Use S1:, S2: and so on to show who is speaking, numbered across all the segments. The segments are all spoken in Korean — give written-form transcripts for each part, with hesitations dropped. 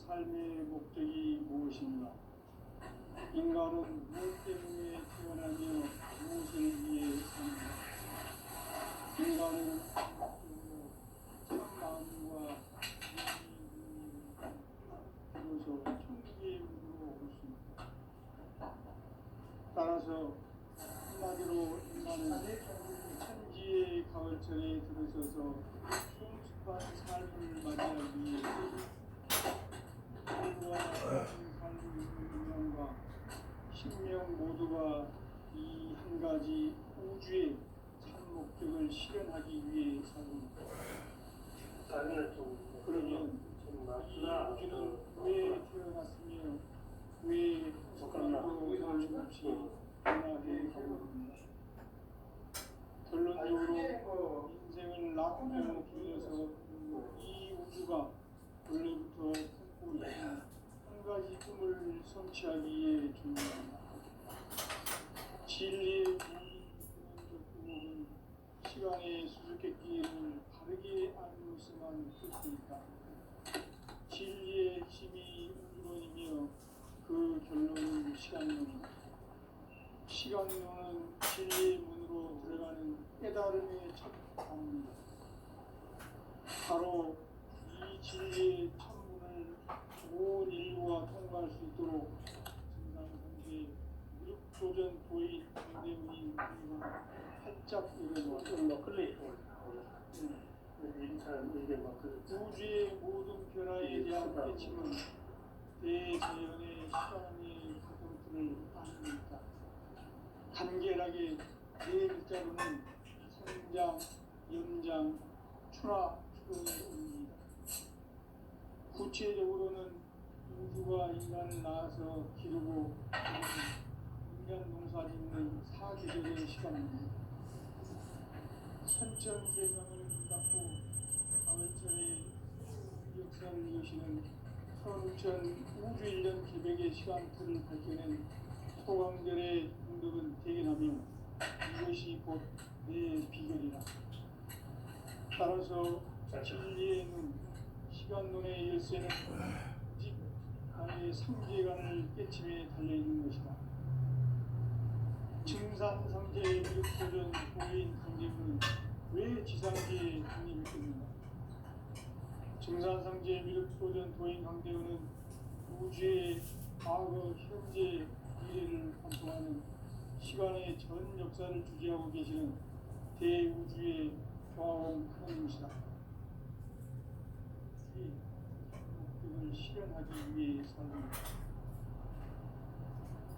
S1: 삶의 목적이 무엇인가? 인간은 무엇 때문에 태어나며 무엇을 위해 사는가? 인간은 참 마음과 비로소 천국의 문으로 올 수 있다. 따라서 한마디로 인간은 천지의 가을철에 들어서서 성숙한 삶을 맞이하기 위해 삶과 운명과 신명 모두가 이 한 가지 우주의 참 목적을 실현하기 위해 살고 있다. 그러면 이 우주는 왜 태어났으며 왜 성숙함으로 없이 변화해 가고 있는가? 결론적으로 인생을 낳고 길러서 이 우주가 원래부터 품고 있는 한 가지 꿈을 성취하기 위해 준비합니다. 진리의 모든 근원적 구멍은 시간의 수수께끼를 바르게 알고서만 풀 수 있다. 진리의 핵심이 우주론이며 그 결론은 시간론이다. 시간론은 진리의 문으로 들어가는 깨달음의 첫 단문이다. 바로 이 진리의 천문을 온 인류가 통과할 수 있도록 증상성계 무력도전 도의 강대문인 우리가 활짝 일어놓았다. 우주의 모든 변화에 대한 깨침은 대자연의 시간의 가동틀을 아닙니다. 간결하게 네 글자로는 성장, 연장, 출하, 추동의 의미입니다. 구체적으로는 우주가 인간을 낳아서 기르고 인간 농사짓는 사계절의 시간입니다. 선천세상을 닫고 가을철에 역사를 여시는 선우천 우주일년 기백의 시간틀을 밝혀낸 소강절의 응답은 대견하며 이것이 곧 내 비결이라. 따라서 진리의 눈, 시간론의 열쇠는 오직 나의 상계관을 깨침에 달려있는 것이다. 증산상제의 미륵도전 고인 강제문은 왜 지상계에 독립했겠는가? 증산상제의 미륵도전 도인 강대원은 우주의 과거, 현재, 미래를 관통하는 시간의 전 역사를 주재하고 계시는 대우주의 조화원 하나님이시다. 이 목적을 실현하기 위해 살고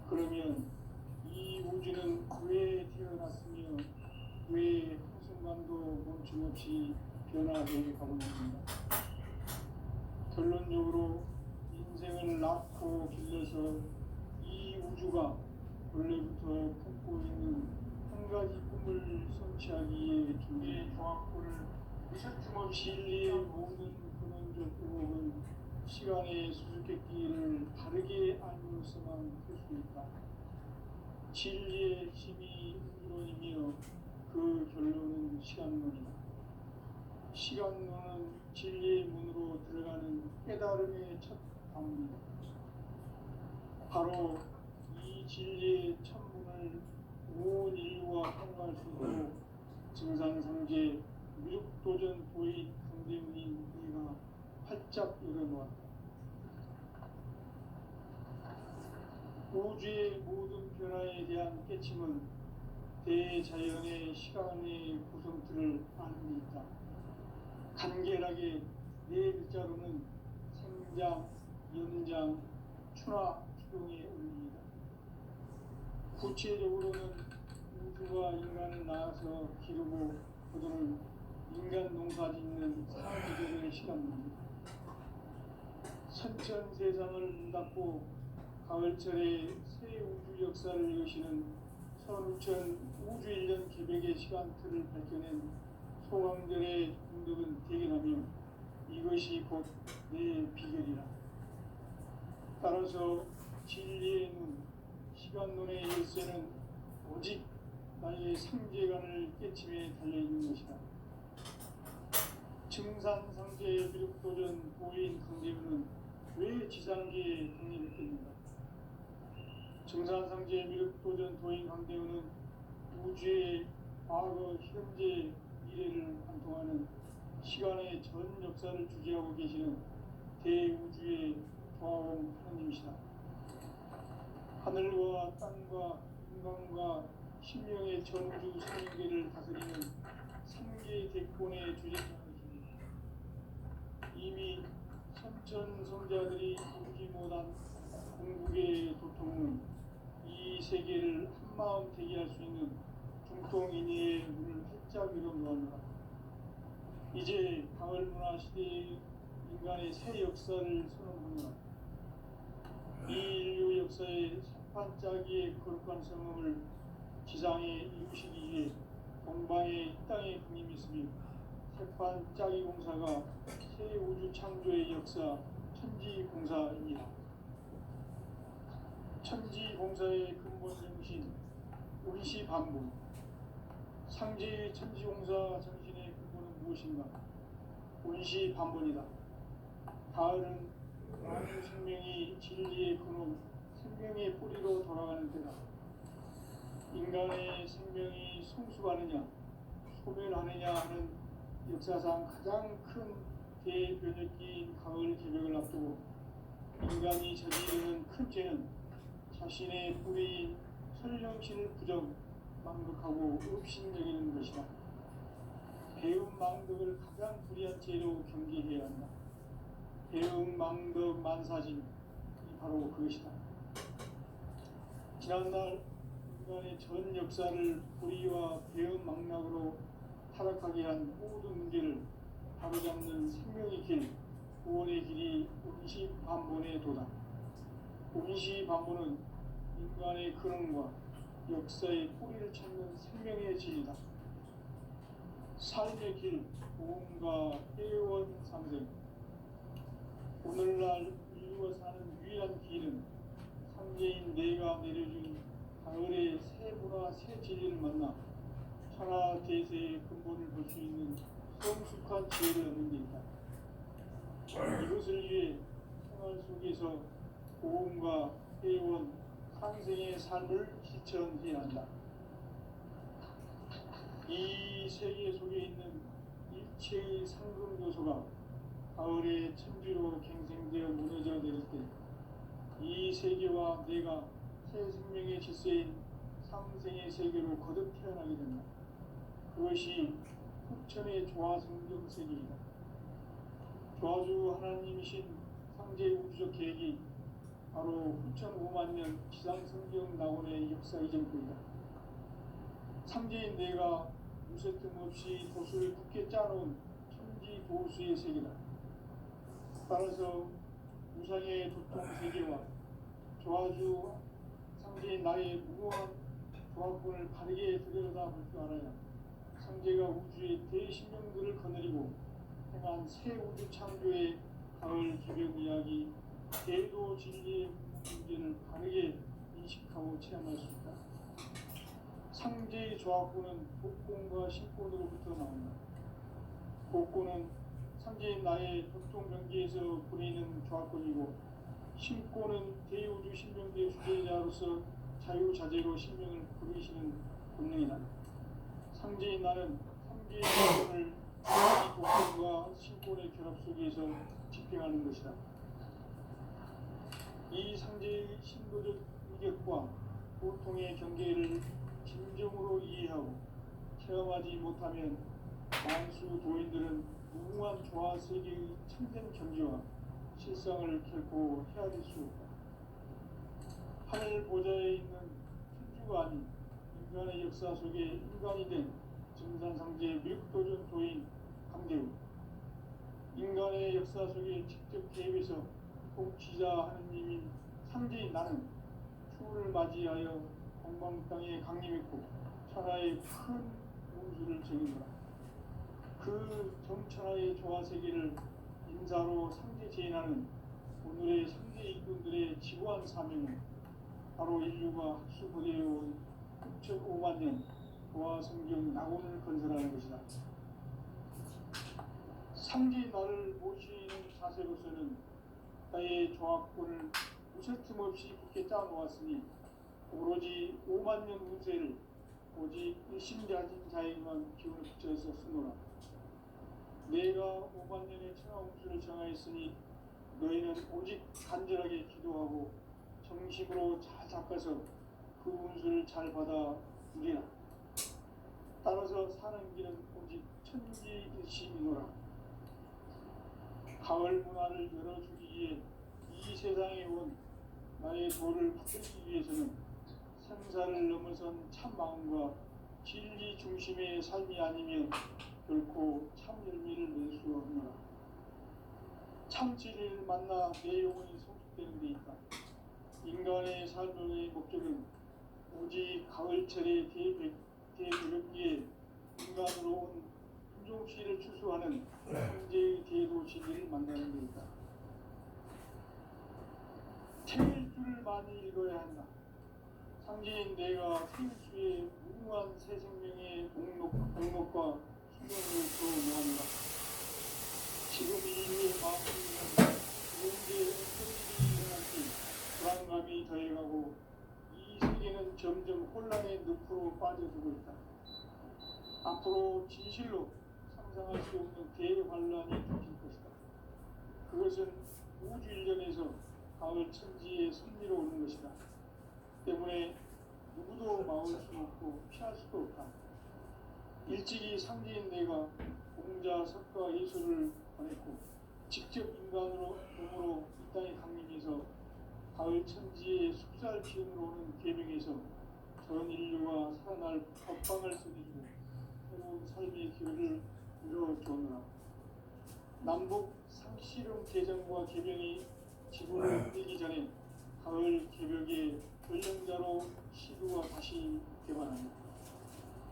S1: 그러면 이 우주는 왜 태어났으며 왜 한순간도 멈춤없이 변화해 가고 있는가? 결론적으로 인생을 낳고 길러서 이 우주가 원래부터 품고 있는 한 가지 꿈을 성취하기 위해 주의 종합부를 진리의 모든 근원적 의혹은 시간의 수수께끼를 바르게 알고서만 풀 수 있다. 진리의 핵심이 우주론이며 그 결론은 시간론이다. 시간론은 진리의 문으로 들어가는 깨달음의 첫 방문이다. 바로 이 진리의 천문을 온 인류가 통과할 수 있도록 증상상제 무력도전 도의 강대문인 우리가 활짝 열어놓았다. 우주의 모든 변화에 대한 깨침은 대자연의 시간의 구성틀을 아는 데 있다. 간결하게 네 글자로는 생장, 연장, 출하, 추동의 의미이다. 구체적으로는 우주가 인간을 낳아서 기르고 거두는 인간 농사짓는 사계절의 시간입니다. 선천세상을 닫고 가을철에 새 우주 역사를 여시는 선우천 우주일년 기백의 시간틀을 밝혀낸 소강절의 응답은 대견하며 이것이 곧 내 비결이라. 따라서 진리의 눈, 시간론의 열쇠는 오직 나의 상계관을 깨침에 달려있는 것이다. 증산상제의 미륵도전 보인 강제문은 왜 최지상기에 독립했습니다. 정산상제 미륵도전 도인 강대우는 우주의 과거, 현재, 미래를 관통하는 시간의 전 역사를 주재하고 계시는 대우주의 조화원 하나님이시다. 하늘과 땅과 인간과 신명의 전우주 삼위계를 다스리는 삼계 대권의 주재자이시니 이미 선천성자들이 이루지 못한 궁극의 도통은 이 세계를 한마음 대기할 수 있는 중통인의의 문을 활짝 열어놓았노라. 이제 가을 문화 시대의 인간의 새 역사를 선언하노라. 이 인류 역사의 반짝이의 거룩한 성음을 지상에 이루시기 위해 동방의 이 땅에 강림이 있으며 새반짝이 공사가 새 우주 창조의 역사 천지공사입니다. 천지공사의 근본 정신 운시 반분. 상제의 천지공사 정신의 근본은 무엇인가? 운시 반분이다. 가을은 만유 생명이 진리의 근원, 생명의 뿌리로 돌아가는 때다. 인간의 생명이 성숙하느냐, 소멸하느냐 하는 역사상 가장 큰 대변혁기인 가을 개벽을 앞두고 인간이 저지르는 큰 죄는 자신의 뿌리인 설령신을 부정, 망극하고 업신여기는 것이다. 배움 망덕을 가장 불의한 죄로 경계해야 한다. 배움 망덕 만사진이 바로 그것이다. 지난날 인간의 전 역사를 불의와 배움 망락으로 타락하게 한 모든 문제를 바로잡는 생명의 길, 구원의 길이 운시반본의 도다. 운시반본은 인간의 근원과 역사의 뿌리를 찾는 생명의 진리다. 삶의 길, 보험과 회원 상생. 오늘날 인류가 사는 유일한 길은 상제인 내가 내려준 가을의 새 문화, 새 진리를 만나 천하 대세의 근본을 볼 수 있는 성숙한 지혜를 얻는 데 있다. 이것을 위해 생활 속에서 보험과 회원, 상생의 삶을 실천해야 한다. 이 세계 속에 있는 일체의 상금 요소가 가을의 천지로 갱생되어 무너져 내릴 때 이 세계와 내가 새 생명의 질서인 상생의 세계로 거듭 태어나게 된다. 그것이 흑천의 조화성경 세계이다. 조화주 하나님이신 상제 우주적 계획이 바로 흑천 5만 년 지상성경 낙원의 역사 이전부이다. 상제인 내가 무쇠 틈 없이 도수를 굳게 짜놓은 천지 도수의 세계다. 따라서 우상의 도통 세계와 조화주 상제인 나의 무모한 조합군을 바르게 들여다볼 줄 알아야 상제가 우주의 대신령들을 거느리고 행한 새 우주 창조의 가을 개벽 이야기, 대도 진리의 문제를 바르게 인식하고 체험할 수 있다. 상제의 조합군은 복권과 신권으로부터 나온다. 복권은 상제인 나의 도통 경계에서 부리는 조합권이고, 신권은 대우주 신명대 주제자로서 자유자재로 신명을 부르시는 본능이다. 상제인 나는 상제의 조합권을 이 복권과 신권의 결합 속에서 집행하는 것이다. 이 상제의 신도적 위격과 고통의 경계를 진정으로 이해하고 체험하지 못하면 만수 도인들은 무궁한 조화 세계의 참된 경지와 실상을 결코 헤아릴 수 없다. 하늘 보좌에 있는 천주가 아닌 인간의 역사 속에 인간이 된 정산상제 미륵도전 도인 강대우. 인간의 역사 속에 직접 개입해서 통치자 하느님인 상제인 나는 추후를 맞이하여 동방 땅에 강림했고 천하의 큰 운수를 적인다. 그 정천하의 조화 세계를 인사로 상제 제인하는 오늘의 상제 일꾼들의 지구한 사명은 바로 인류가 학수부대해온 6,5만 년 조화 성경 낙원을 건설하는 것이다. 상제 나를 모시는 자세로서는 나의 천지의 조합권을 무쇠틈 없이 굳게 짜놓았으니 오로지 5만 년 운세를 오직 일심가진 자에게만 기운을 붙여서 쓰노라. 내가 5만 년의 천하 운수를 정하였으니 너희는 오직 간절하게 기도하고 정심으로 잘 닦아서 그 운수를 잘 받아 누리라. 따라서 사는 길은 오직 천지일심이노라. 가을 문화를 열어주기 위해 이 세상에 온 나의 도를 받들기 위해서는 생사를 넘어선 참 마음과 진리 중심의 삶이 아니면 결코 참 열매를 낼 수 없노라. 참 진리를 만나 내 영혼이 성숙되는 데 있다. 인간의 삶의 목적은 오직 가을철의 대벼룩기에 인간으로 온 품종시를 추수하는 현재의 대도 진리를 만나는 데 있다. 책일 줄을 많이 읽어야 한다. 상지인 내가 생수의 무궁한 새 생명의 목록과 수명을 표명한다. 지금 이미 마음속에는 언제 어떤 일이 일어날지 불안감이 더해가고 이 세계는 점점 혼란의 늪으로 빠져들고 있다. 앞으로 진실로 상상할 수 없는 대환란이 닥칠 것이다. 그것은 우주 일련에서 가을 천지의 섭리로 오는 것이다. 때문에 누구도 막을 수 없고 피할 수도 없다. 일찍이 상지인 내가 공자, 석가, 예수를 보냈고 직접 인간으로 몸으로 이 땅에 강림해서 가을 천지의 숙살 기운으로 오는 계명에서 전 인류가 살아날 법방을 써주고 새로운 삶의 기회를 이루어주느라. 남북 상씨름 개정과 개명이 지구를 흔들기 전에 가을 개벽의 전령자로 시도가 다시 개관합니다.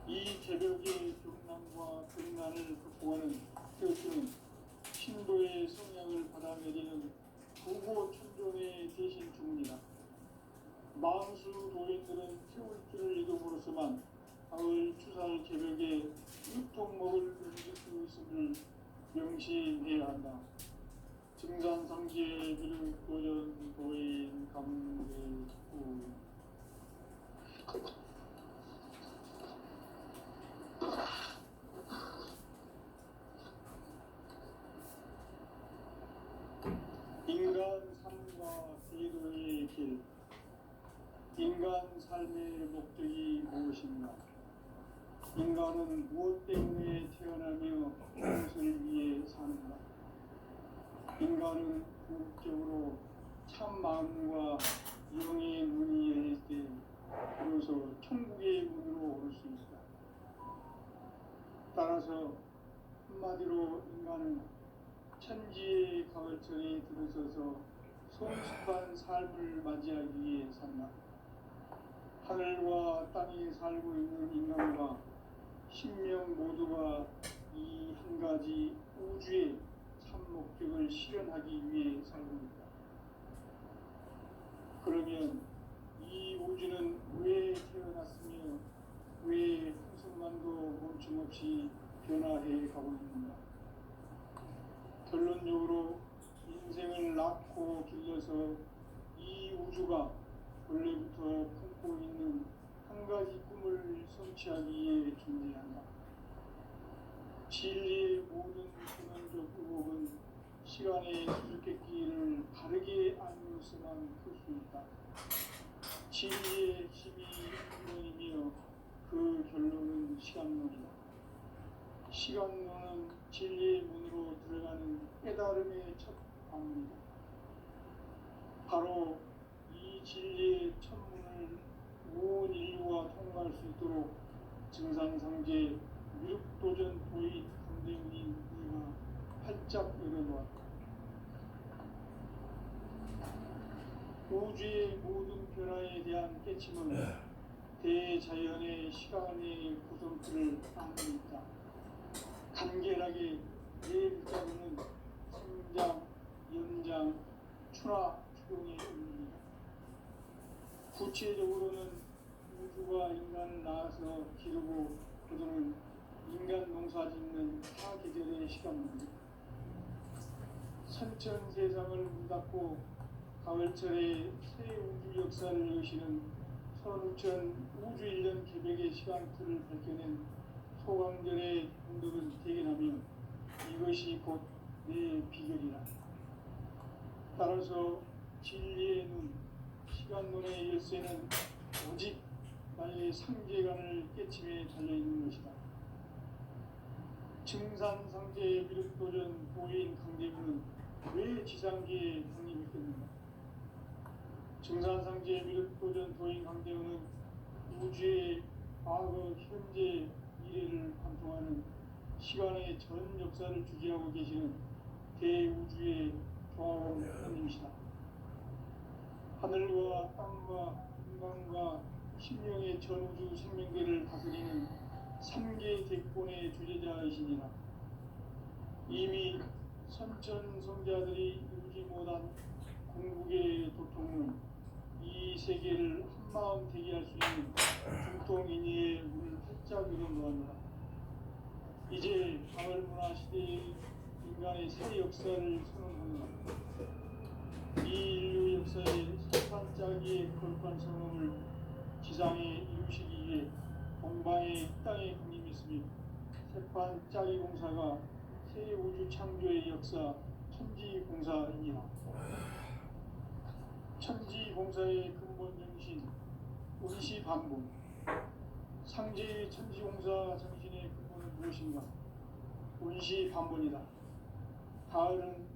S1: 이 개벽의 경난과 등난을 극복하는 태우스는 신도의 성향을 받아내리는 부고 천존의 대신 주문이다. 망수 도인들은 태울 줄을 이름으로서만 가을 추살 개벽에 유통 먹을 음식이 있음을 명시해야 한다. 증산상지의 비륵 도전 도인 감대구 인간 삶과 기도의 길. 인간 삶의 목적이 무엇인가? 인간은 무엇 때문에 태어나며 무엇을 위해 사는가? 인간은 궁극적으로 참 마음과 영의 문이 열릴 때 비로소 천국의 문으로 올 수 있다. 따라서 한마디로 인간은 천지의 가을철에 들어서서 성숙한 삶을 맞이하기 위해 산다. 하늘과 땅에 살고 있는 인간과 신명 모두가 이 한 가지 우주의 참 목적을 실현하기 위해 살고 있다. 그러면 이 우주는 왜 태어났으며 왜 한순간도 멈춤없이 변화해 가고 있는가? 결론적으로 인생을 낳고 길러서 이 우주가 원래부터 품고 있는 한 가지 꿈을 성취하기 위해 존재한다. 진리의 모든 근원적 의혹은 시간의 수수께끼를 바르게 알면서만 풀 수 있다. 진리의 핵심이 근원이며 그 결론은 시간론이다. 시간론은 진리의 문으로 들어가는 깨달음의 첫 방문이다. 바로 이 진리의 첫 문을 온 인류가 통과할 수 있도록 증산상제 미륵도전 도의 감대문인 내가 활짝 열어놓았다. 우주의 모든 변화에 대한 깨침은 대자연의 시간의 구성틀을 안고 있다. 간결하게 네 글자로는 성장, 연장, 출하, 추동의 의미입니다. 구체적으로는 우주가 인간을 낳아서 기르고 거두는 인간 농사 짓는 사계절의 시간입니다. 선천 세상을 문 닫고 가을철에 새 우주 역사를 여시는 선우천 우주 1년 개벽의 시간표를 밝혀낸 소강전의 공덕은 대견하며 이것이 곧 내 비결이라. 따라서 진리의 눈, 시간론의 열쇠는 오직 나의 상계관을 깨침에 달려있는 것이다. 증산상제의 미륵도전 도인 강대문은 왜 지상계에 강림했겠는가? 증산상제의 미륵도전 도인 강대문은 우주의 과거, 현재, 미래를 관통하는 시간의 전 역사를 주재하고 계시는 대우주의 조화원 하나님이시다. 하늘과 땅과 인간과 신령의 전우주 생명계를 다스리는 3개 대권의 주제자이시니라. 이미 선천성자들이 이루지 못한 궁극의 도통은 이 세계를 한마음 되게 할 수 있는 중통인의의 문을 활짝 열어놓았노라. 이제 가을문화 시대의 인간의 새 역사를 선언하노라. 이 인류 역사의 세판짜기의 거룩한 선언을 지상에 이루시기 위해 동방의 땅에 강림했으며 세판짜기 공사가 새 우주 창조의 역사 천지공사이니라. 천지공사의 근본 정신 운시반복. 상제의 천지공사 정신의 근본은 무엇인가? 운시반본이다. 가을은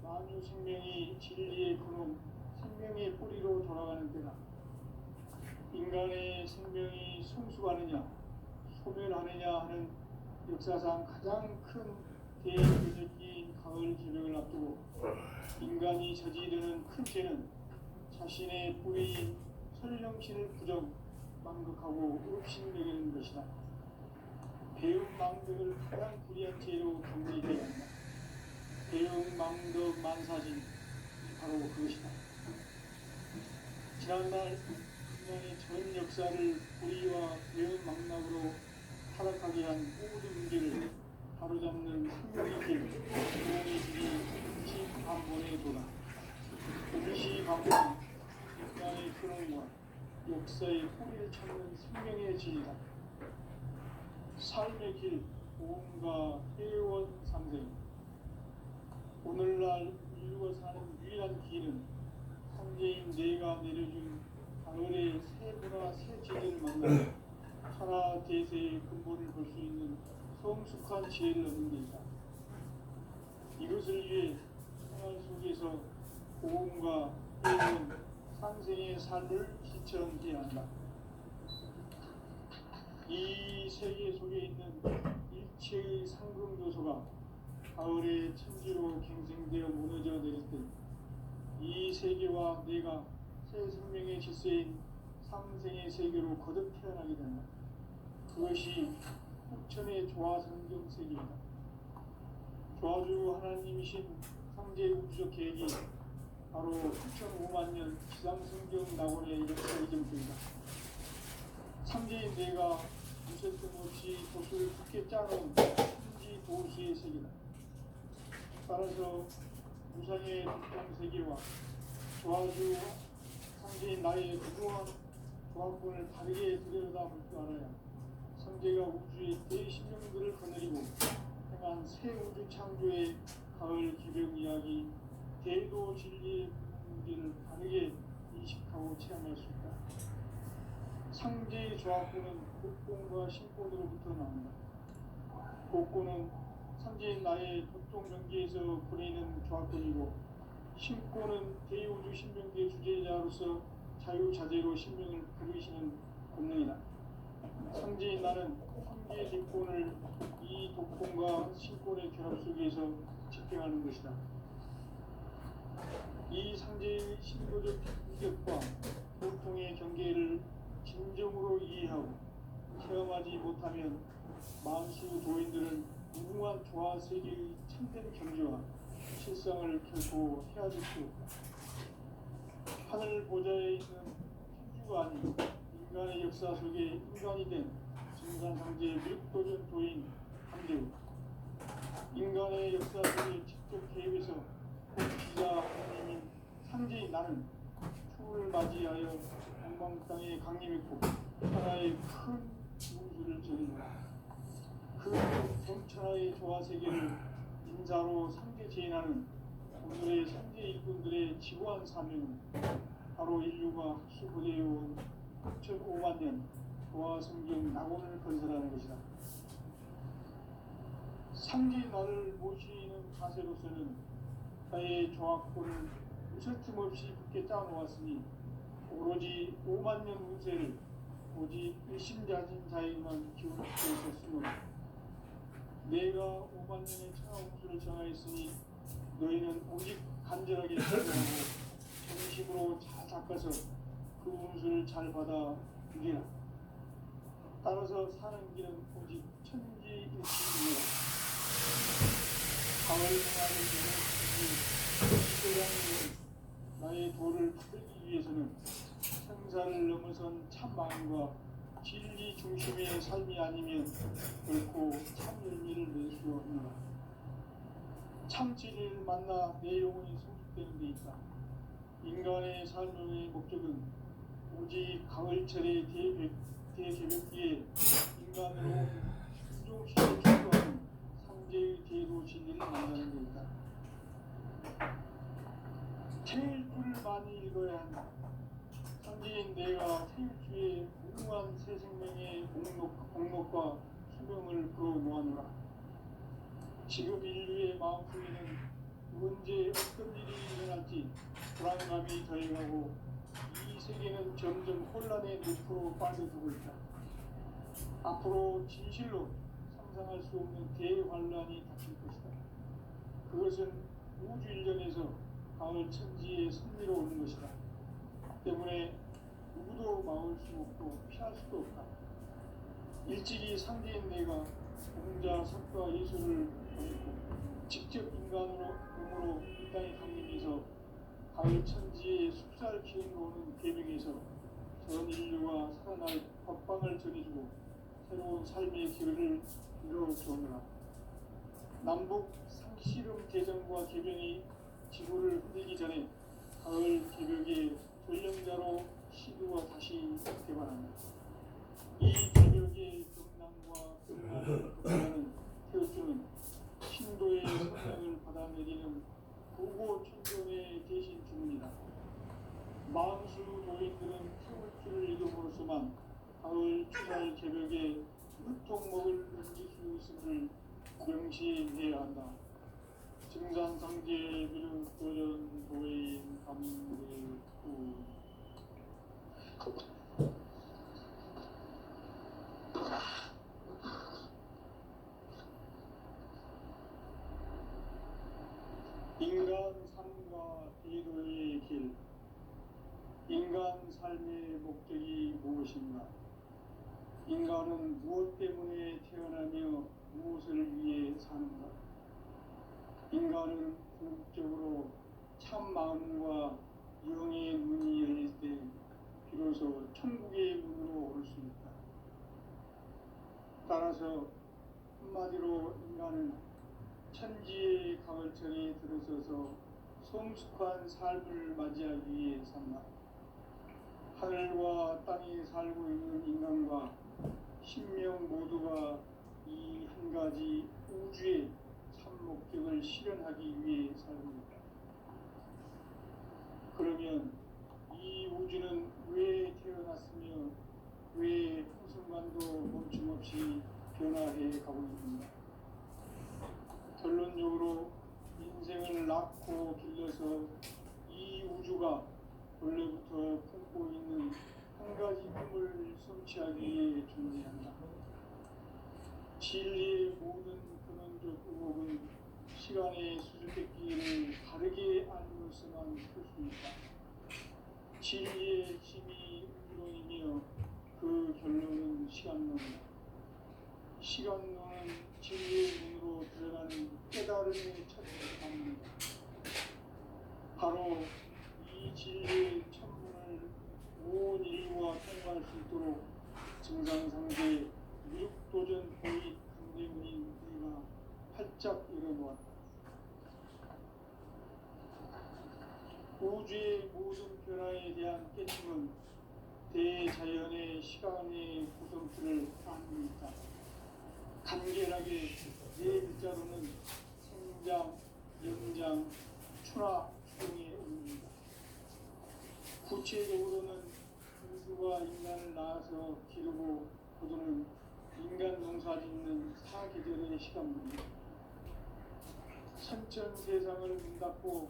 S1: 만유 생명이 진리의 근원, 생명의 뿌리로 돌아가는 때다. 인간의 생명이 성숙하느냐, 소멸하느냐 하는 역사상 가장 큰 대표적인 가을 기명을 앞두고 인간이 저지르는 큰 죄는 자신의 뿌리인 설령신을 부정, 망극하고 업신여기는 것이다. 배은망덕을 가장 불의한 죄로 경리되어야 한다. 배은망덕 만사진, 바로 그것이다. 지난날 인간의 전 역사를 불의와 배은망락으로 타락하게 한 모든 문제를 바로잡는 생명의 길, 구원의 길이 운시반본의 도다. 운시반본은 인간의 근원과 역사의 뿌리를 찾는 생명의 진이다. 삶의 길, 보험과 회원 상생. 오늘날 인류가 사는 유일한 길은 상제인 내가 내려준 가을의 새 문화, 새 지혜를 만나 천하 대세의 근본을 볼 수 있는 성숙한 지혜를 얻는 데이다. 이것을 위해 생활 속에서 보험과 회원, 상생의 삶을 실천해야 한다. 이 세계 속에 있는 일체의 상금 요소가 가을의 천지로 갱생되어 무너져 내릴 때 이 세계와 내가 새 생명의 질서인 상생의 세계로 거듭 태어나게 된다. 그것이 후천의 조화성경 세계이다. 조화주 하나님이신 상제 우주적 계획이 바로 9,500,000년 지상성경 낙원의 역사의 점입니다. 상제인 내가 무쇠 뜬없이 도수를 굳게 짜놓은 천지 도수의 세계다. 따라서 무상의 독장세계와 조화주 상제인 나의 무궁한 조합권을 바르게 들여다볼 줄 알아야 상제가 우주의 대신령들을 거느리고 행한 새 우주 창조의 가을 기병 이야기, 대도 진리의 문제를 바르게 인식하고 체험할 수 있다. 상제의 조합권은 복권과 신권으로부터 나온다. 복권은 상제인 나의 독종 경계에서 보내는 조합권이고, 신권은 대우주 신명계 주제자로서 자유자재로 신명을 부르시는 권능이다. 상제인 나는 상계 대권을 이 독권과 신권의 결합 속에서 집행하는 것이다. 이 상제의 신도적 인격과 보통의 경계를 진정으로 이해하고 체험하지 못하면 만수 도인들은 무궁한 조화 세계의 참된 경지와 실상을 결코 헤아릴 수 없다. 하늘 보좌에 있는 천주가 아닌 인간의 역사 속에 인간이 된 증산상제의 미륵도전 도인 함대우. 인간의 역사 속에 직접 개입해서 기자 하나님인 상제인 나는 추을 맞이하여 동방 땅에 강림했고 천하의 큰 우주를 전했노라. 그 범천하의 조화 세계를 인자로 상제 제인하는 오늘의 상제 일꾼들의 지고한 사명은 바로 인류가 수고되어온 9,500만 년 조화 성경 낙원을 건설하는 것이다. 상제인 나를 모시는 자세로서는 나의 조합권을 무설틈 없이 굳게 짜놓았으니 오로지 5만 년 운세를 오직 일심자진 자에게만 기울여 있었으므로 내가 5만 년의 천하 운수를 정하였으니 너희는 오직 간절하게 기도하고 정심으로 잘 닦아서 그 운수를 잘 받아 누리라. 따라서 사는 길은 오직 천지일치이니라. 가을 동안의 너는 나의 도를 받기 위해서는 생사를 넘어선 참 마음과 진리 중심의 삶이 아니면 결코 참 열매를 낼 수 없노라. 참 진리를 만나 내 영혼이 성숙되는 데 있다. 인간의 삶의 목적은 오직 가을철의 대개벽기에 인간으로 순종시에 추구하는 상제의 제도 진리를 만나는 데 있다. 태일주를 많이 읽어야 한다. 상제인 내가 태일주의 무궁한 새 생명의 공목과 수명을 풀어놓아노라. 지금 인류의 마음속에는 언제 어떤 일이 일어날지 불안감이 더해가고 이 세계는 점점 혼란의 늪으로 빠져들고 있다. 앞으로 진실로 상상할 수 없는 대환란이 닥칠 것이다. 그것은 우주 일전에서 가을 천지의 섭리로 오는 것이다. 때문에 누구도 막을 수 없고 피할 수도 없다. 일찍이 상제인 내가 공자, 석가, 예술을 보냈고 직접 인간으로 몸으로 이 땅에 강림해서 가을 천지의 숲살 기운으로 오는 계명에서 전 인류가 살아날 법방을 전해주고 새로운 삶의 길을 이루어주느라. 남북 상씨름 대전과 개병이 지구를 흔들기 전에 가을 개벽의 전령자로 시드와 다시 개발한다. 이 개벽의 경남과 금나는 태어주는 신도의 성령을 받아내리는 고고 천종의 대신 주문이다. 만수 노인들은 태울 줄을 이름으로서만 가을 추살 개벽에 물통 먹을 넘길 수 있음을 명시해야 한다. 증산상제 비륵 도전 도인 감대구 인간 삶과 기도의 길. 인간 삶의 목적이 무엇인가? 인간은 무엇 때문에 태어나며 무엇을 위해 사는가? 인간은 궁극적으로 참 마음과 영의 문이 열릴 때 비로소 천국의 문으로 올 수 있다. 따라서 한마디로 인간은 천지의 가을철에 들어서서 성숙한 삶을 맞이하기 위해 산다. 하늘과 땅에 살고 있는 인간과 신명 모두가 이 한 가지 우주의 참 목적을 실현하기 위해 살고 있다. 그러면 이 우주는 왜 태어났으며 왜 한순간도 멈춤없이 변화해 가고 있는가? 결론적으로 인생을 낳고 길러서 이 우주가 원래부터 품고 있는 한 가지 꿈을 성취하기 위해 존재한다. 진리의 모든 근원적 의혹은 시간의 수수께끼를 바르게 알면서만 풀 수 있다. 진리의 핵심이 이론이며 그 결론은 시간론이다. 시간론은 진리의 문으로 들어가는 깨달음의 첫 방문이다. 바로 이 진리의 천문을 온 인류가 통과할 수 있도록 증상상제 미륵도전 보이 강대문인 내가 활짝 열어놓았다. 우주의 모든 변화에 대한 깨침은 대자연의 시간의 구성틀을 아닙니까? 간결하게 네 글자로는 생장, 영장, 출하, 추동의 의미입니다. 구체적으로는 인수가 인간을 낳아서 기르고 거두는 인간 농사 짓는 사계절의 시간입니다. 천천 세상을 문 닫고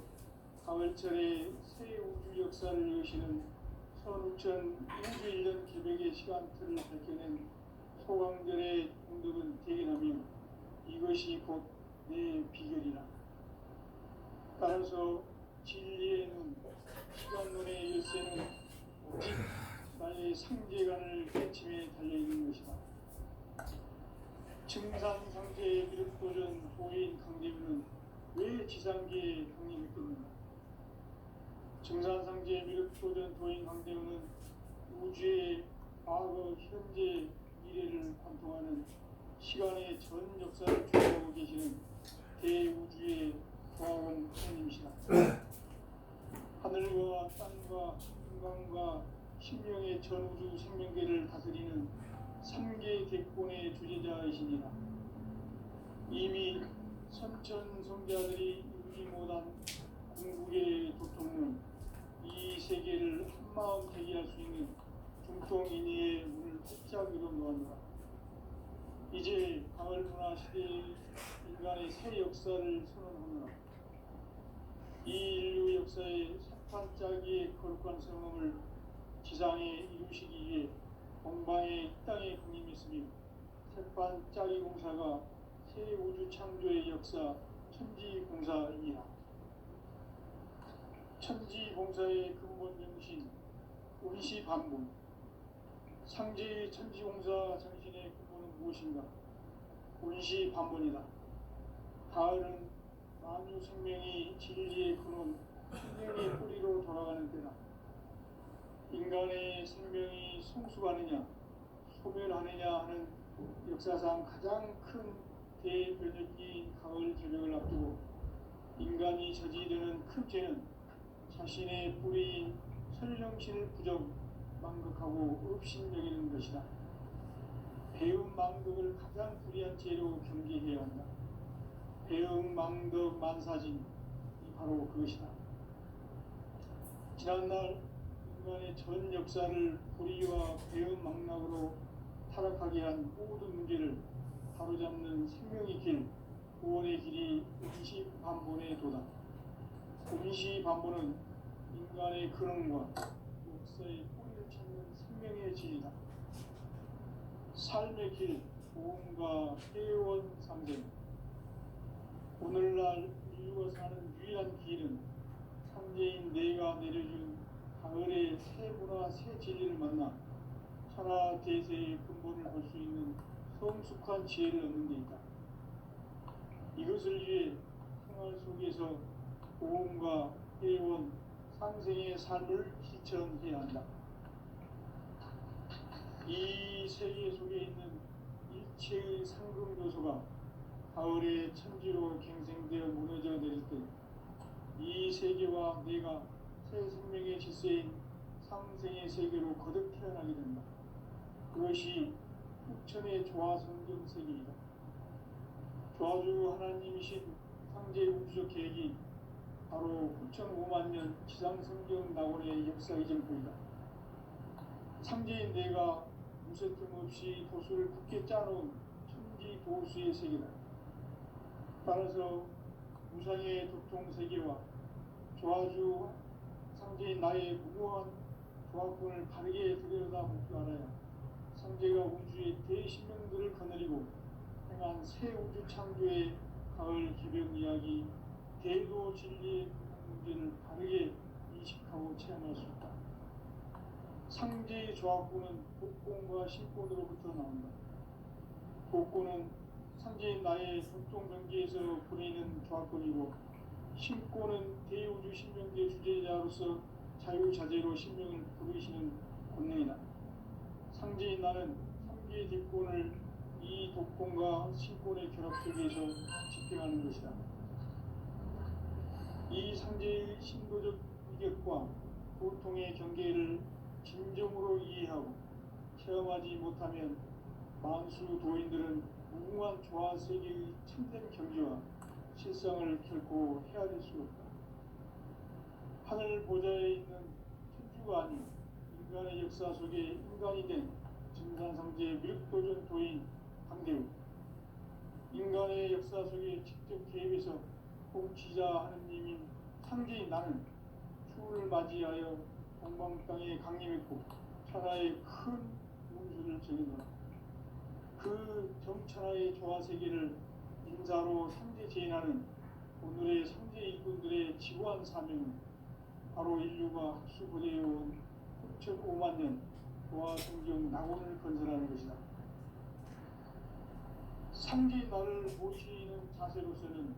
S1: 가을철에 새 우주 역사를 여시는 선우천 우주 1년 기백의 시간틀을 밝혀낸 소강절의 공덕은 대견하며 이것이 곧 내 비결이라. 따라서 진리의 눈, 시간론의 열쇠는 오직 나의 상제관을 깨침에 달려있는 것이다. 증산상제의 미륵도전 도인 강대우는 왜 지상계에 강림했겠는가? 증산상제의 미륵도전 도인 강대우는 우주의 과거, 현재, 미래를 관통하는 시간의 전 역사를 주도하고 계시는 대우주의 조화원 하나님이시다. 하늘과 땅과 인간과 신명의 전우주 생명계를 다스리는 3개 대권의 주제자이시니라. 이미 선천성자들이 이루지 못한 궁극의 도통은 이 세계를 한마음 대기할 수 있는 중통인의의 문을 활짝 열어놓았노라. 이제 가을 문화 시대의 인간의 새 역사를 선언하노라. 이 인류 역사의 사탄짜기의 거룩한 성함을 지상에 이루시기 위해 공방의 땅에 강림했으며 세판짜기 공사가 새 우주 창조의 역사 천지공사이니라. 천지공사의 근본 정신 운시반본. 상제의 천지공사 정신의 근본은 무엇인가? 운시반본이다. 가을은 만유 생명이 진리의 근원, 생명의 뿌리로 돌아가는 때다. 인간의 생명이 성숙하느냐, 소멸하느냐 하는 역사상 가장 큰 대변혁기인 가을 개벽을 앞두고 인간이 저지르는 큰 죄는 자신의 뿌리인 설령신을 부정, 망극하고 업신여기는 것이다. 배움 망덕을 가장 불의한 죄로 경계해야 한다. 배움 망덕 만사진이 바로 그것이다. 지난날 인간의 전 역사를 불의와 배움 망락으로 타락하게 한 모든 문제를 바로잡는 생명의 길, 구원의 길이 운시반본의 도다. 운시반본은 인간의 근원과 역사의 뿌리를 찾는 생명의 진리다. 삶의 길, 보험과 회원 상생. 오늘날 인류가 사는 유일한 길은 상제인 내가 내려준 가을의 새 문화, 새 진리를 만나 천하 대세의 근본을 볼 수 있는 성숙한 지혜를 얻는 데 있다. 이것을 위해 생활 속에서 보험과 회원, 상생의 삶을 실천해야 한다. 이 세계 속에 있는 일체의 상금 요소가 가을의 천지로 갱생되어 무너져 내릴 때 이 세계와 내가 새 생명의 질서인 상생의 세계로 거듭 태어나게 된다. 그것이 후천의 조화성경 세계이다. 조화주 하나님이신 상제 우주적 계획이 바로 후천 5만 년 지상성경 낙원의 역사의 전부이다. 상제인 내가 무쇠 틈 없이 도수를 굳게 짜놓은 천지 도수의 세계다. 따라서 무상의 도통 세계와 조화주 상제인 나의 무모한 조화권을 바르게 들여다볼 줄 알아야 상제가 우주의 대신명들을 거느리고 행한 새 우주 창조의 가을 기병 이야기, 대도 진리의 문제를 바르게 인식하고 체험할 수 있다. 상제의 조화권은 복권과 신권으로부터 나온다. 복권은 상제인 나의 도통병기에서 보내는 조화권이고, 신권은 대우주 신명계 주제자로서 자유자재로 신명을 부르시는 권능이다. 상제인 나는 3개의 뒷권을 이 독권과 신권의 결합 속에서 집행하는 것이다. 이 상제의 신도적 위격과 고통의 경계를 진정으로 이해하고 체험하지 못하면 만수 도인들은 무궁한 조화 세계의 참된 경지와 실상을 결코 헤아릴 수 없다. 하늘 보좌에 있는 천주가 아닌 인간의 역사 속에 인간이 된 증산상제 미륵도전 도인 강대우, 인간의 역사 속에 직접 개입해서 통치자 하느님인 상제인 나는 추후를 맞이하여 동방 땅에 강림했고 천하의 큰 운수를 정해놓아 그 정천하의 조화 세계를 인사로 상제 제인하는 오늘의 상제 일꾼들의 지고한 사명은 바로 인류가 학수고대해온 6,5만 년 조화 성경 낙원을 건설하는 것이다. 상제 나를 모시는 자세로서는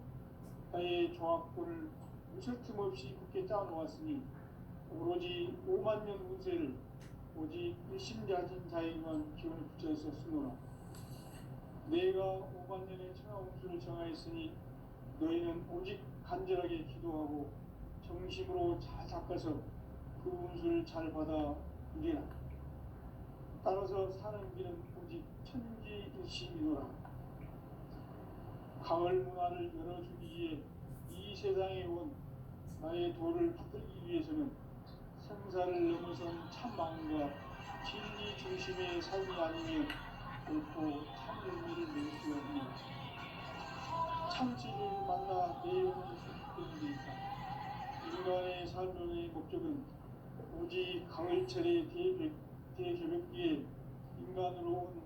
S1: 나의 조합권을 무설 틈 없이 굳게 짜놓았으니 오로지 5만 년 운세를 오직 일심자진 자에게만 기운을 붙여서 쓰노라. 내가 5만 년의 천하 운수를 정하였으니 너희는 오직 간절하게 기도하고 정심으로 잘 닦아서 그 운수를 잘 받아 누리라. 따라서 사는 길은 오직 천지일심이노라. 가을 문화를 열어주기 위해 이 세상에 온 나의 도를 받들기 위해서는 생사를 넘어선 참 마음과 진리 중심의 삶이 아니면 결코 참 의미를 낼 수 없는 참지를 만나 내 영혼을 소식되는 데 있다. 인간의 삶의 목적은 오직 가을철의 대개벽기에 인간으로 온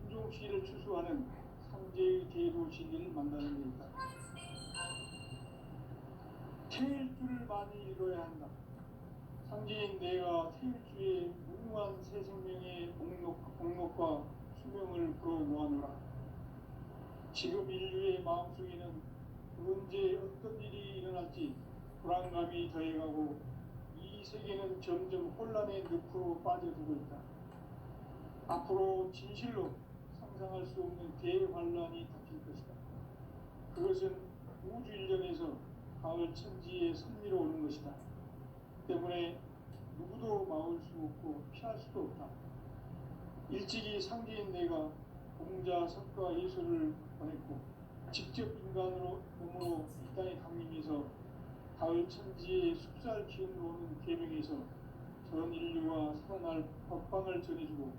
S1: 인종시를 추수하는 상제의 대도 진리를 만나는 데 있다. 태일주를 많이 읽어야 한다. 상제인 내가 태일주의 무궁한 새 생명의 목록과 수명을 풀어놓아노라. 지금 인류의 마음속에는 언제 어떤 일이 일어날지 불안감이 더해가고 이 세계는 점점 혼란의 늪으로 빠져들고 있다. 앞으로 진실로 상상할 수 없는 대환란이 닥칠 것이다. 그것은 우주 일련에서 가을 천지의 섭리로 오는 것이다. 때문에 누구도 막을 수 없고 피할 수도 없다. 일찍이 상제인 내가 공자, 석가, 예수를 보냈고 직접 인간으로 몸으로 이 땅에 강림해서 가을 천지의 숲살 기운으로 오는 계명에서 전 인류와 살아날 법방을 전해주고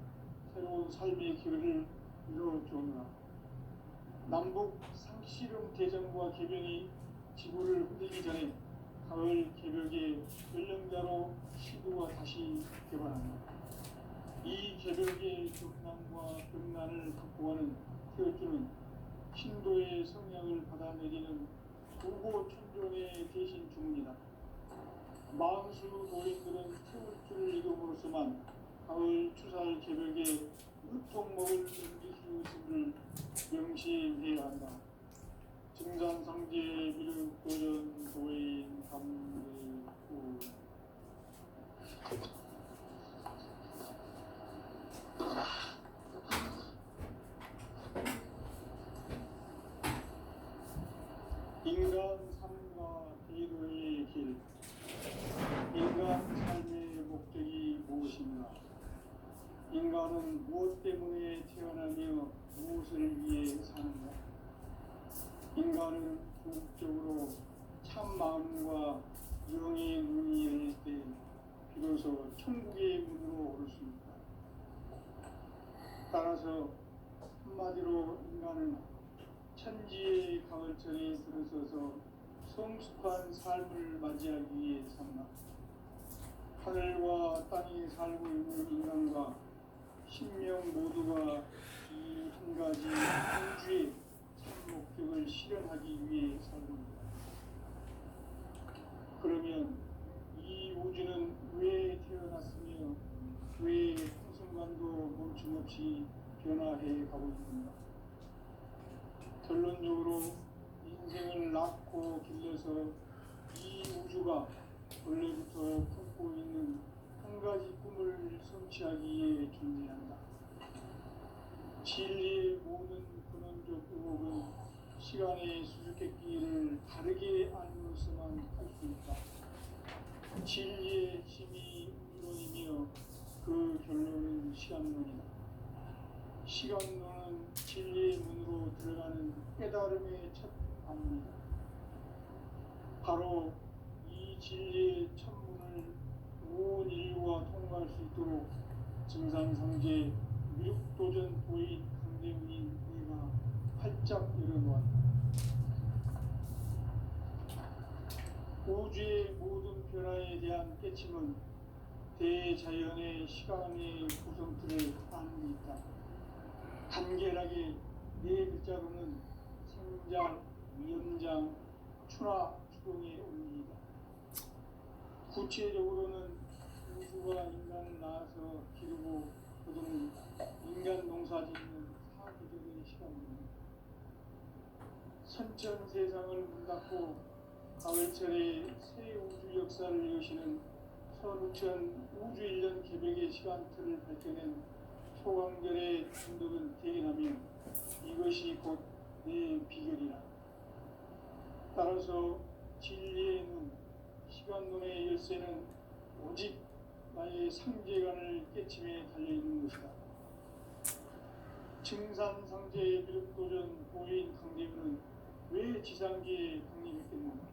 S1: 새로운 삶의 기회를 이뤄주오노라. 남북 상씨름 대전과 개변이 지구를 흔들기 전에 가을 개벽의 연령자로 시도가 다시 개발한다. 이 개벽의 경난과 병난을 극복하는 태어주는 신도의 성향을 받아내리는 우고천종의 대신 주문이다. 만수 도인들은 태울주를 이름으로서만 가을 추살 개벽에 유통목을 넘길 수 있음을 명시해야 한다. 증산상제 미륵도전 도인 감대우. 인간 삶과 대도의 길. 인간 삶의 목적이 무엇인가? 인간은 무엇 때문에 태어나며 무엇을 위해 사는가? 인간은 궁극적으로 참 마음과 영의 눈이 열릴 때 비로소 천국의 문으로 오를 수 있다. 따라서 한마디로 인간은 천지의 가을철에 들어서서 성숙한 삶을 맞이하기 위해 산다. 하늘과 땅에 살고 있는 인간과 신명 모두가 이 한 가지 우주의 참 목적을 실현하기 위해 살고있다. 그러면 이 우주는 왜 태어났으며 왜 한순간도 멈춤없이 변화해 가고 있는가? 결론적으로 인생을 낳고 길러서 이 우주가 원래부터 품고 있는 한 가지 꿈을 성취하기에 존재한다. 진리의 모든 근원적 의혹은 시간의 수수께끼를 다르게 알면서만 할 수 있다. 진리의 핵심이 시간론은 진리의 문으로 들어가는 깨달음의 첫 방입니다. 바로 이 진리의 첫 문을 온 인류가 통과할 수 있도록 증산상제 미륵도전 도인 강대훈이 내가 활짝 열어놓았다. 우주의 모든 변화에 대한 깨침은 대자연의 시간의 구성틀을 아는 데 있다. 간결하게 네 글자로는 생장, 연장, 추나 추동의 원리이다. 구체적으로는 우주가 인간을 낳아서 기르고 거두는 인간 농사 짓는 사계절의 시간입니다. 선천 세상을 문 닫고 가을철에 새 우주 역사를 여시는 선우천 우주 1년 개벽의 시간틀을 밝혀낸 소강절의 진덕은 대견하며 이것이 곧 내 비결이라. 따라서 진리의 눈, 시간론의 열쇠는 오직 나의 상제관을 깨침에 달려있는 것이다. 증산상제의 미륵도전 보인 강대훈은 왜 지상계에 강림했겠는가?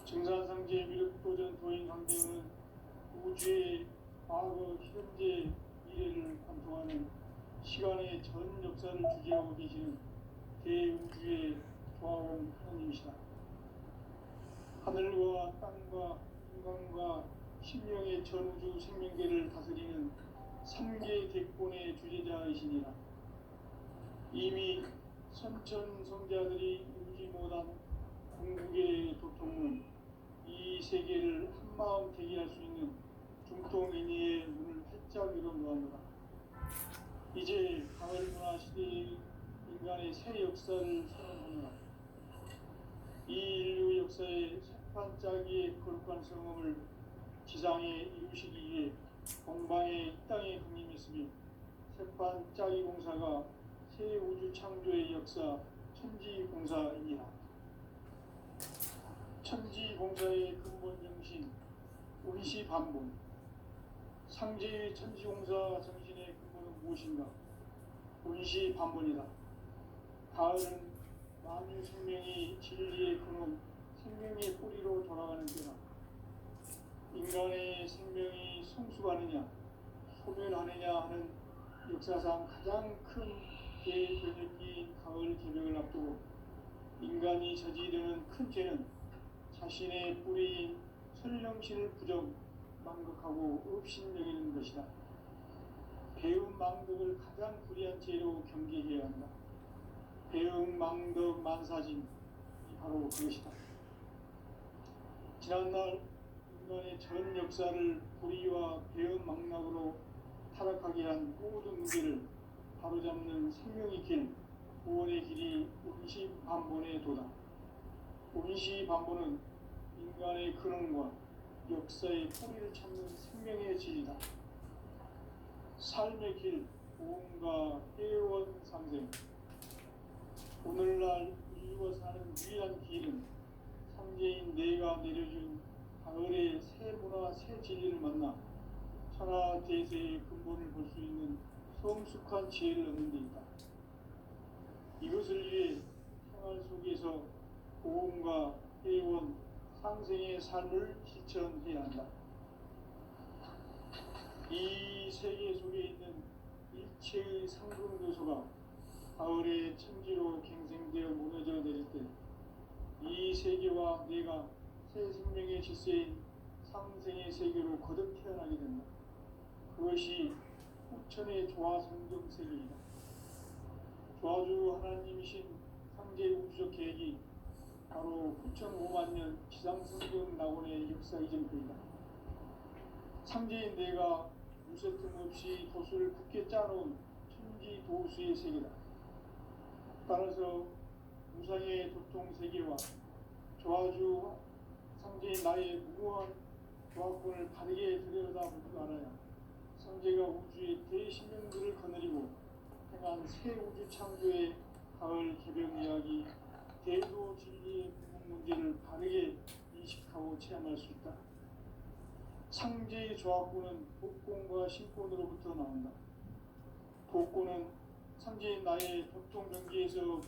S1: 증산상제의 미륵도전 도인 강대훈은 우주의 과거, 현재, 미래를 관통하는 시간의 전 역사를 주재하고 계시는 대우주의 조화원 하나님이시다. 하늘과 땅과 인간과 신명의 전우주 생명계를 다스리는 3개 객본의 주제자이시니라. 이미 선천 성자들이 이루지 못한 궁극의 도통은 이 세계를 한마음 되게 할 수 있는 중통인의의 문을 활짝 열어놓았노라. 이제 가을 문화 시대의 인간의 새 역사를 선언하노라. 이 인류 역사의 새판짜기의 거룩한 성험을 지상에 이루시기 위해 공방에 이 땅에 강림했으며 새판짜기 공사가 새 우주 창조의 역사 천지공사이니라. 천지공사의 근본 정신 원시반본. 상제의 천지공사 정신의 근본은 무엇인가? 원시반본이다. 가을은 만유 생명이 진리의 근원, 생명의 뿌리로 돌아가는 때다. 인간의 생명이 성숙하느냐, 소멸하느냐 하는 역사상 가장 큰 대변혁기인 가을 개벽을 앞두고 인간이 저지르는 큰 죄는 자신의 뿌리인 설령신을 부정, 망극하고 업신여기는 것이다. 배움 망덕을 가장 불의한 죄로 경계해야 한다. 배움 망덕 만사진이 바로 그것이다. 지난날 인간의 전 역사를 불의와 배움 망락으로 타락하게 한 모든 문제를 바로잡는 생명의 길, 구원의 길이 원시반본의 도다. 원시반본은 인간의 근원과 역사의 뿌리를 찾는 생명의 질이다. 삶의 길, 보험과 회원 상생. 오늘날 인류가 사는 유일한 길은 상제인 내가 내려준 가을의 새 문화, 새 진리를 만나 천하 대세의 근본을 볼 수 있는 성숙한 지혜를 얻는 데 있다. 이것을 위해 생활 속에서 보험과 회원, 상생의 삶을 실천해야 한다. 이 세계 속에 있는 일체의 상승교소가 가을의 천지로 갱생되어 무너져 내릴 때 이 세계와 내가 새 생명의 질서인 상생의 세계로 거듭 태어나게 된다. 그것이 후천의 조화성경 세계이다. 조화주 하나님이신 상제 우주적 계획이 바로 9,500,000년 지상성경 낙원의 역사 이전표이다. 상제인 내가 무쇠 틈 없이 도수를 굳게 짜놓은 천지 도수의 세계다. 따라서 무상의 도통 세계와 조화주 상제인 나의 무모한 조화권을 바르게 들여다볼 줄 알아야 상제가 우주의 대신명들을 거느리고 행한 새 우주 창조의 가을 개벽 이야기, 대도 진리의 궁극 문제를 바르게 인식하고 체험할 수 있다. 상제의 조합구는 복공과 신권으로부터 나온다. 복고는 삼재인 나의 격동 경기에서